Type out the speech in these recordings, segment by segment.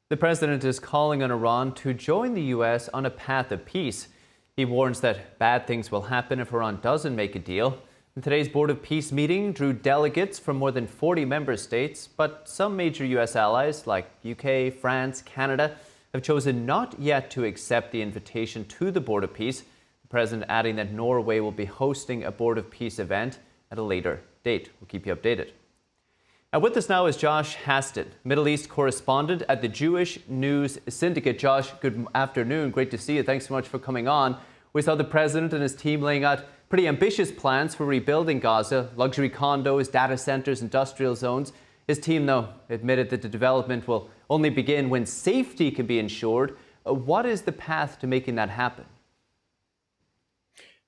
The president is calling on Iran to join the U.S. on a path of peace. He warns that bad things will happen if Iran doesn't make a deal. And today's Board of Peace meeting drew delegates from more than 40 member states, but some major U.S. allies like UK, France, Canada have chosen not yet to accept the invitation to the Board of Peace. The president adding that Norway will be hosting a Board of Peace event at a later date. We'll keep you updated. And with us now is Josh Hasten, Middle East correspondent at the Jewish News Syndicate. Josh, good afternoon. Great to see you. Thanks so much for coming on. We saw the president and his team laying out pretty ambitious plans for rebuilding Gaza, luxury condos, data centers, industrial zones. His team, though, admitted that the development will only begin when safety can be ensured. What is the path to making that happen?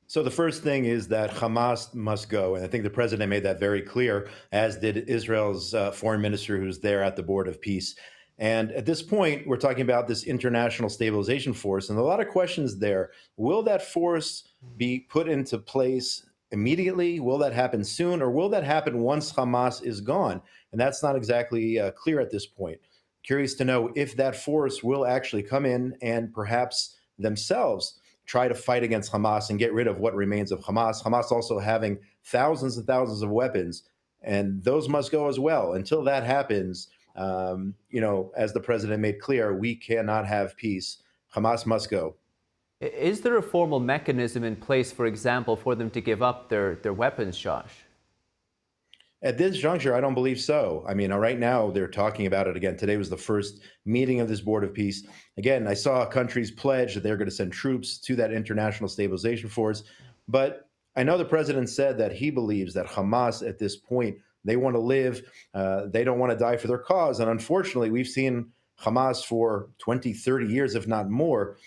So the first thing is that Hamas must go. And I think the president made that very clear, as did Israel's foreign minister who's there at the Board of Peace. And at this point, we're talking about this International Stabilization Force. And a lot of questions there. Will that force be put into place immediately? Will that happen soon? Or will that happen once Hamas is gone? And that's not exactly clear at this point. Curious to know if that force will actually come in and perhaps themselves try to fight against Hamas and get rid of what remains of Hamas. Hamas also having thousands and thousands of weapons, and those must go as well. Until that happens, as the president made clear, we cannot have peace. Hamas must go. Is there a formal mechanism in place, for example, for them to give up their weapons, Josh? At this juncture, I don't believe so. I mean, right now they're talking about it again. Today was the first meeting of this Board of Peace. Again, I saw countries pledge that they're going to send troops to that International Stabilization Force. But I know the president said that he believes that Hamas at this point, they want to live. They don't want to die for their cause. And unfortunately, we've seen Hamas for 20, 30 years, if not more.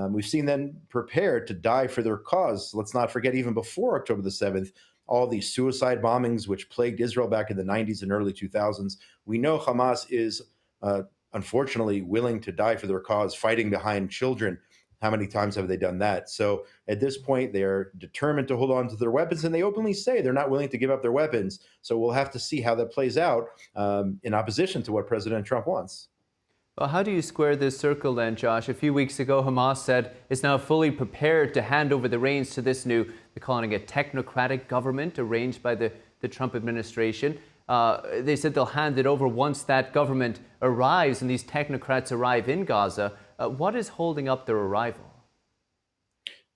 We've seen them prepared to die for their cause. Let's not forget, even before October the 7th, all these suicide bombings which plagued Israel back in the 90s and early 2000s. We know Hamas is unfortunately willing to die for their cause, fighting behind children. How many times have they done that? So at this point, they're determined to hold on to their weapons, and they openly say they're not willing to give up their weapons. So we'll have to see how that plays out in opposition to what President Trump wants. Well, how do you square this circle then, Josh? A few weeks ago, Hamas said it's now fully prepared to hand over the reins to this new, they're calling it technocratic government arranged by the Trump administration. They said they'll hand it over once that government arrives and these technocrats arrive in Gaza. What is holding up their arrival?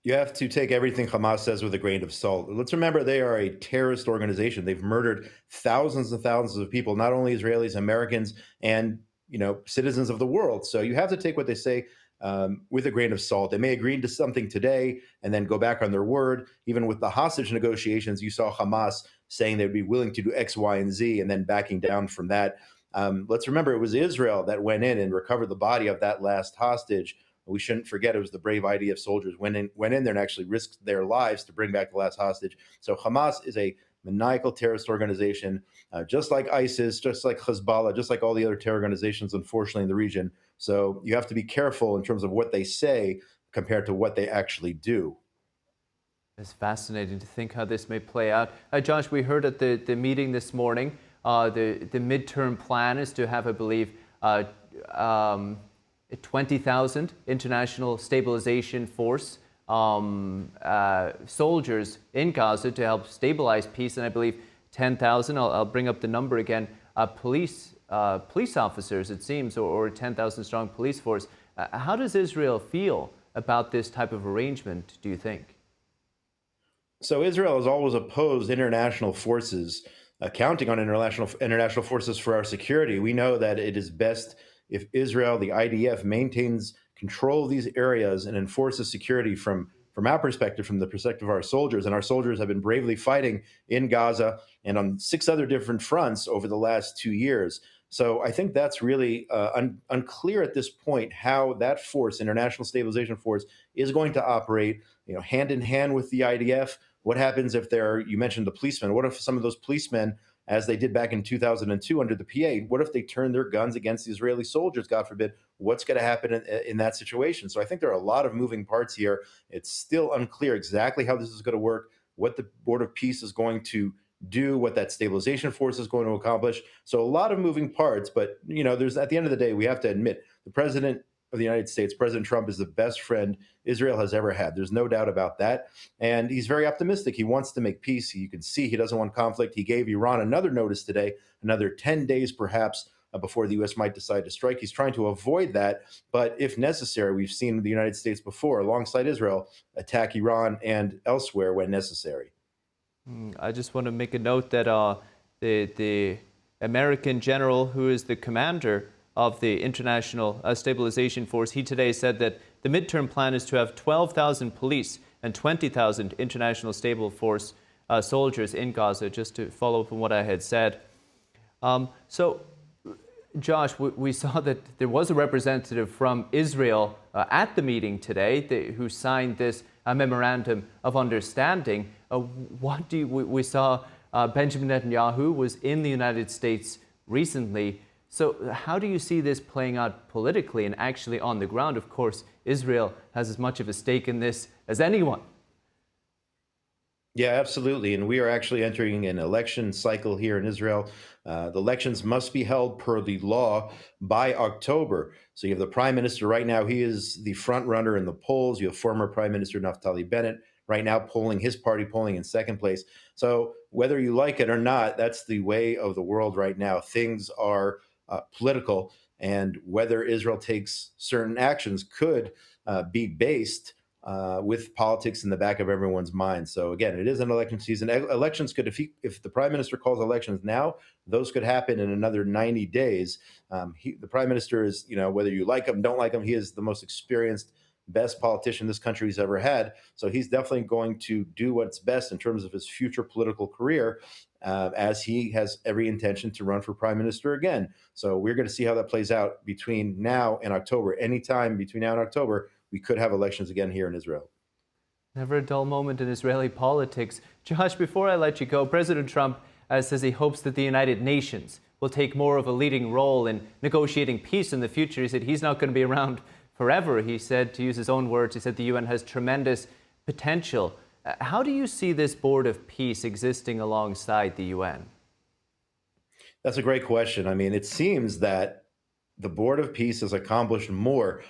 You have to take everything Hamas says with a grain of salt. Let's remember they are a terrorist organization. They've murdered thousands and thousands of people, not only Israelis, Americans, and citizens of the world. So you have to take what they say with a grain of salt. They may agree to something today and then go back on their word. Even with the hostage negotiations, you saw Hamas saying they'd be willing to do X, Y, and Z and then backing down from that. Let's remember it was Israel that went in and recovered the body of that last hostage. We shouldn't forget it was the brave IDF soldiers went in there and actually risked their lives to bring back the last hostage. So Hamas is a maniacal terrorist organization, just like ISIS, just like Hezbollah, just like all the other terror organizations, unfortunately, in the region. So you have to be careful in terms of what they say compared to what they actually do. It's fascinating to think how this may play out. Josh, we heard at the meeting this morning, the midterm plan is to have, I believe, 20,000 International Stabilization Force soldiers in Gaza to help stabilize peace, and I believe 10,000, I'll bring up the number again, police officers, it seems, or 10,000 strong police force. How does Israel feel about this type of arrangement, do you think? So Israel has always opposed international forces, counting on international forces for our security. We know that it is best if Israel, the IDF, maintains control of these areas and enforces security from our perspective, from the perspective of our soldiers. And our soldiers have been bravely fighting in Gaza and on 6 other different fronts over the last 2 years. So I think that's really unclear at this point how that force, International Stabilization Force, is going to operate, hand in hand with the IDF. What happens if you mentioned the policemen, what if some of those policemen, as they did back in 2002 under the PA, what if they turn their guns against the Israeli soldiers, God forbid? What's going to happen in that situation? So I think there are a lot of moving parts here. It's still unclear exactly how this is going to work, what the Board of Peace is going to do what that stabilization force is going to accomplish. So a lot of moving parts, but there's at the end of the day, we have to admit the president of the United States, President Trump, is the best friend Israel has ever had. There's no doubt about that. And he's very optimistic. He wants to make peace. You can see he doesn't want conflict. He gave Iran another notice today, another 10 days perhaps before the U.S. might decide to strike. He's trying to avoid that. But if necessary, we've seen the United States before, alongside Israel, attack Iran and elsewhere when necessary. I just want to make a note that the American general who is the commander of the International Stabilization Force, he today said that the midterm plan is to have 12,000 police and 20,000 International Stable Force soldiers in Gaza, just to follow up on what I had said. So, Josh, we saw that there was a representative from Israel at the meeting today who signed this memorandum of understanding. We saw Benjamin Netanyahu was in the United States recently. So how do you see this playing out politically and actually on the ground? Of course, Israel has as much of a stake in this as anyone. Yeah, absolutely. And we are actually entering an election cycle here in Israel. The elections must be held per the law by October. So you have the prime minister right now. He is the front runner in the polls. You have former Prime Minister Naftali Bennett right now his party polling in second place. So whether you like it or not, that's the way of the world right now. Things are political, and whether Israel takes certain actions could be based with politics in the back of everyone's mind. So again, it is an election season. Elections could, if the prime minister calls elections now, those could happen in another 90 days. The prime minister is, whether you like him, don't like him, he is the most experienced, best politician this country's ever had. So he's definitely going to do what's best in terms of his future political career, as he has every intention to run for prime minister again. So we're going to see how that plays out between now and October. Anytime between now and October, we could have elections again here in Israel. Never a dull moment in Israeli politics. Josh, before I let you go, President Trump says he hopes that the United Nations will take more of a leading role in negotiating peace in the future. He said he's not going to be around forever. He said, to use his own words, he said the UN has tremendous potential. How do you see this Board of Peace existing alongside the UN? That's a great question. I mean, it seems that the Board of Peace has accomplished more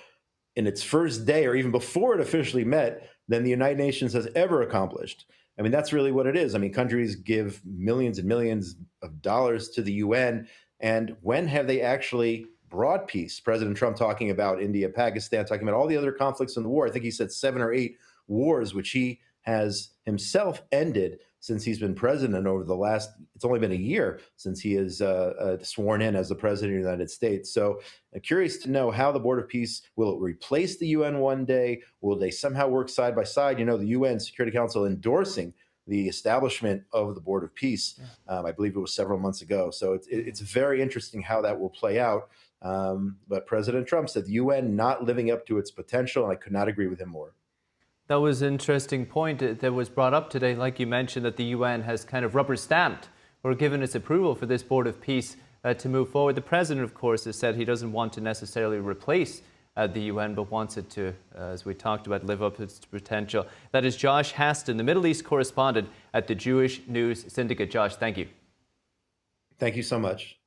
in its first day or even before it officially met than the United Nations has ever accomplished. I mean, that's really what it is. I mean, countries give millions and millions of dollars to the UN. And when have they actually brought peace? President Trump talking about India, Pakistan, talking about all the other conflicts in the war. I think he said 7 or 8 wars, which he has himself ended since he's been president over the last, it's only been a year since he is sworn in as the president of the United States. So I'm curious to know how the Board of Peace, will it replace the UN one day? Will they somehow work side by side? The UN Security Council endorsing the establishment of the Board of Peace. I believe it was several months ago. So it's very interesting how that will play out. But President Trump said the UN not living up to its potential, and I could not agree with him more. That was an interesting point that was brought up today. Like you mentioned, that the UN has kind of rubber stamped or given its approval for this Board of Peace to move forward. The president, of course, has said he doesn't want to necessarily replace the UN, but wants it to, as we talked about, live up to its potential. That is Josh Hasten, the Middle East correspondent at the Jewish News Syndicate. Josh, thank you. Thank you so much.